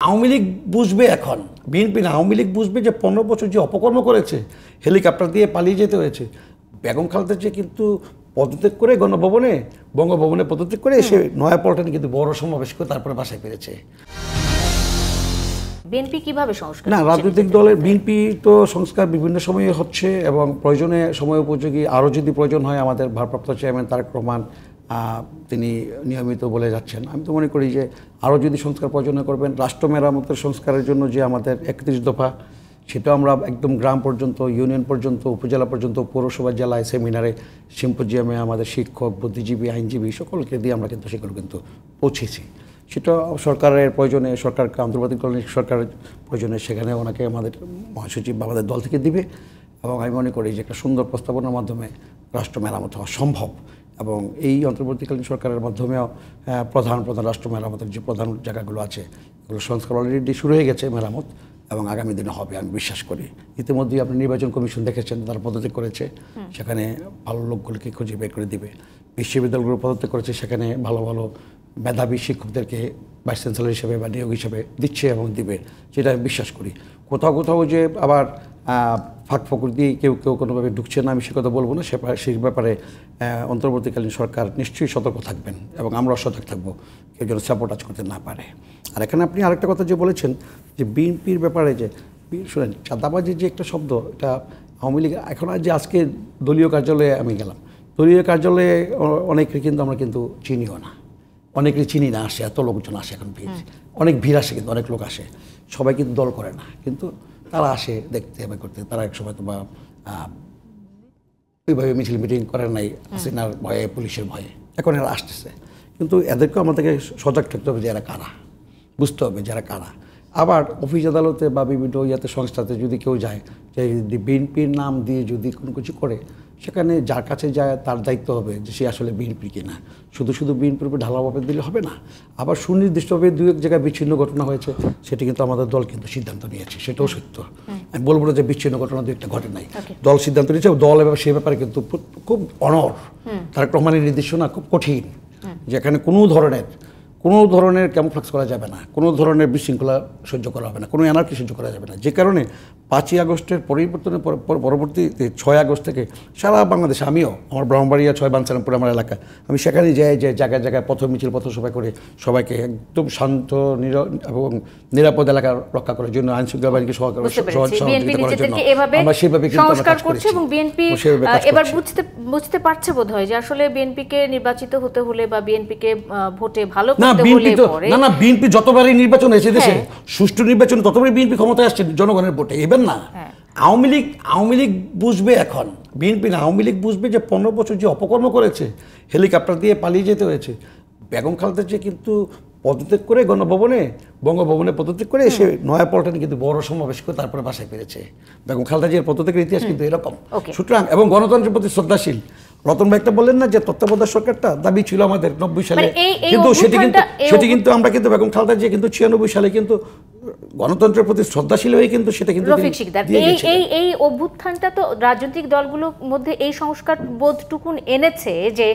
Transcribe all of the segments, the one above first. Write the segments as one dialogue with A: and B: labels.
A: আওয়ামী লীগ বুঝবে এখন, বিএনপি না, আওয়ামী লীগ বুঝবে যে 15 বছর যে অপকর্ম করেছে, হেলিকপ্টার দিয়ে পালিয়ে যেতে হয়েছে। বেগম খালেদা জিয়া কিন্তু পদত্যাগ করে গণভবনে, বঙ্গভবনে পদত্যাগ করে এসে নয়াপল্টনে কিন্তু বড় সমাবেশ করে তারপরে বাসায় ফিরেছে।
B: বিএনপি কিভাবে সংস্কার?
A: না, রাজনৈতিক দলের বিএনপি তো সংস্কার বিভিন্ন সময়ে হচ্ছে এবং প্রয়োজনে সময় উপযোগী আরও যদি প্রয়োজন হয় আমাদের ভারপ্রাপ্ত চেয়ারম্যান তারেক রহমান তিনি নিয়মিত বলে যাচ্ছেন। আমি তো মনে করি যে আরও যদি সংস্কার প্রয়োজন করবেন, রাষ্ট্র মেরামতের সংস্কারের জন্য যে আমাদের 31 দফা, সেটাও আমরা একদম গ্রাম পর্যন্ত, ইউনিয়ন পর্যন্ত, উপজেলা পর্যন্ত, পৌরসভা, জেলায়, সেমিনারে, সিম্পোজিয়ামে আমাদের শিক্ষক, বুদ্ধিজীবী, আইনজীবী সকলকে দিয়ে আমরা কিন্তু সেগুলো কিন্তু পৌঁছেছি। সেটা সরকারের প্রয়োজনে, সরকারকে আন্তর্জাতিক সরকারের প্রয়োজনে সেখানে ওনাকে আমাদের মহাসচিব বা আমাদের দল থেকে দিবে এবং আমি মনে করি যে একটা সুন্দর প্রস্তাবনার মাধ্যমে রাষ্ট্র মেরামত হওয়া সম্ভব এবং এই অন্তর্বর্তীকালীন সরকারের মাধ্যমেও প্রধান রাষ্ট্র মেরামতের যে প্রধান জায়গাগুলো আছে এগুলো সংস্কার অলরেডি শুরু হয়ে গেছে মেরামত এবং আগামী দিনে হবে আমি বিশ্বাস করি। ইতিমধ্যেই আপনি নির্বাচন কমিশন দেখেছেন, তারা পদত্যাগ করেছে, সেখানে ভালো লোকগুলোকে খুঁজে বের করে দিবে। বিশ্ববিদ্যালয়গুলো পদত্যাগ করেছে, সেখানে ভালো ভালো মেধাবী শিক্ষকদেরকে ভাইস চ্যান্সেলর হিসেবে বা নিয়োগ হিসেবে দিচ্ছে এবং দিবে, সেটা আমি বিশ্বাস করি। কোথাও যে আবার ফাঁক ফকর দিয়ে কেউ কোনোভাবে ঢুকছে না, আমি সে কথা বলবো না। সেই ব্যাপারে অন্তর্বর্তীকালীন সরকার নিশ্চয়ই সতর্ক থাকবেন এবং আমরাও সতর্ক থাকবো, কেউ যেন সাবোটাজ করতে না পারে। আর এখানে আপনি আরেকটা কথা যে বলেছেন যে বিএনপির ব্যাপারে যে শুনেন, চাঁদাবাজির যে একটা শব্দ, এটা আওয়ামী লীগ এখন যে আজকে দলীয় কার্যালয়ে আমি গেলাম, দলীয় কার্যালয়ে অনেকে কিন্তু আমরা কিন্তু চিনিও না, অনেকেই চিনি না, আসে এত লোকজন আসে এখন ভিড়, অনেক ভিড় আসে কিন্তু অনেক লোক আসে, সবাই কিন্তু দল করে না, কিন্তু তারা আসে দেখতে এবং করতে। তারা এক সময় তো বা ওইভাবে মিছিল মিটিং করেন নাই হাসিনার ভয়ে, পুলিশের ভয়ে, এখন এরা আসতেছে। কিন্তু এদেরকেও আমাদেরকে সজাগ থাকতে হবে যে এরা কারা, বুঝতে হবে যারা কারা। আবার অফিস আদালতে বা বিভিন্ন ইয়াতে সংস্থাতে যদি কেউ যায়, যে বিএনপির নাম দিয়ে যদি কোনো কিছু করে, সেখানে যার কাছে যায় তার দায়িত্ব হবে যে সে আসলে বিএনপি কিনা। শুধু বিএনপির উপর ঢালাভাবে দিলে হবে না। আবার সুনির্দিষ্টভাবে দু এক জায়গায় বিচ্ছিন্ন ঘটনা হয়েছে, সেটি কিন্তু আমাদের দল কিন্তু সিদ্ধান্ত নিয়েছে, সেটাও সত্য। আমি বলবো না যে বিচ্ছিন্ন ঘটনা দু একটা ঘটে নাই, দল সিদ্ধান্ত নিয়েছে। দল এবার সেই ব্যাপারে কিন্তু খুব অনড়, তারেক রহমানের নির্দেশনা খুব কঠিন, যেখানে কোনো ধরনের ক্যামোফ্লেক্স করা যাবে না, কোনো ধরনের বিশৃঙ্খলা সহ্য করা হবে না, কোনো এনার্কি সহ্য করা যাবে না। যে কারণে 5ই আগস্টের পরিবর্তনের পরবর্তী 6 আগস্ট থেকে সারা বাংলাদেশে, আমিও আমার ব্রাহ্মণবাড়িয়া 6 বাঞ্ছারামপুর আমার এলাকা, আমি সেখানে যাই যে জায়গায় পথ মিছিল, পথসভা করে সবাইকে একদম শান্ত এবং নিরাপদ এলাকা রক্ষা করার জন্য, আইনশৃঙ্খলা বাহিনীকে সহযোগিতা করার জন্য আমরা সেভাবে
B: সংস্কার করছি এবং বিএনপি এবার বুঝতে পারছে বোধহয় যে আসলে বিএনপিকে নির্বাচিত হতে হলে বা বিএনপিকে ভোটে ভালো
A: না, বিএনপি যতবারই নির্বাচন হয়েছে দেশে, সুষ্ঠু নির্বাচন, ততবারই বিএনপি ক্ষমতায় আসছে জনগণের ভোটে, এবার না। আওয়ামী লীগ বুঝবে এখন, বিএনপি না, আওয়ামী লীগ বুঝবে যে 15 বছর যে অপকর্ম করেছে, হেলিকপ্টার দিয়ে পালিয়ে যেতে হয়েছে। বেগম খালেদা জিয়া কিন্তু পদত্যাগ করে গণভবনে, বঙ্গভবনে পদত্যাগ করে এসে নয়াপল্টনে কিন্তু বড় সমাবেশ করে তারপরে বাসায় ফিরেছে। বেগম খালেদা জিয়ার পদত্যাগের ইতিহাস কিন্তু এরকম। সুতরাং এবং গণতন্ত্রের প্রতি শ্রদ্ধাশীল। রতন ভাই একটা বললেন না যে তত্ত্বাবধায়ক সরকারটা দাবি ছিল আমাদের 90 সালে, কিন্তু সেটি কিন্তু আমরা কিন্তু বেগম খালেদা জিয়া কিন্তু 96 সালে কিন্তু গণতন্ত্রের প্রতি শ্রদ্ধাশীল হয়ে কিন্তু সেটা কিন্তু
B: এই অভ্যুত্থানটা তো রাজনৈতিক দলগুলোর মধ্যে এই সংস্কার বোধটুকুন এনেছে যে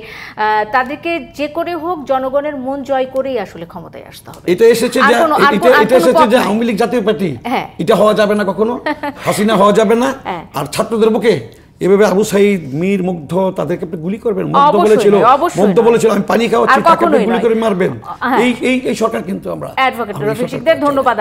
B: তাদেরকে যে করে হোক জনগণের মন জয় করেই আসলে ক্ষমতায় আসতে হবে।
A: এটা এসেছে যে আওয়ামী লীগ জাতীয় পার্টি, এটা হওয়া যাবে না কখনো, হাসিনা হওয়া যাবে না। আর ছাত্রদের বুকে এভাবে আবু সাইদ, মীর, মুগ্ধ, তাদেরকে আপনি গুলি করবেন, মুগ্ধ বলেছিল আমি পানি খাওয়াচ্ছি, তাকে গুলি করে মারবেন, এই সরকার কিন্তু আমরা।
B: অ্যাডভোকেট রফিক শিকদার, ধন্যবাদ।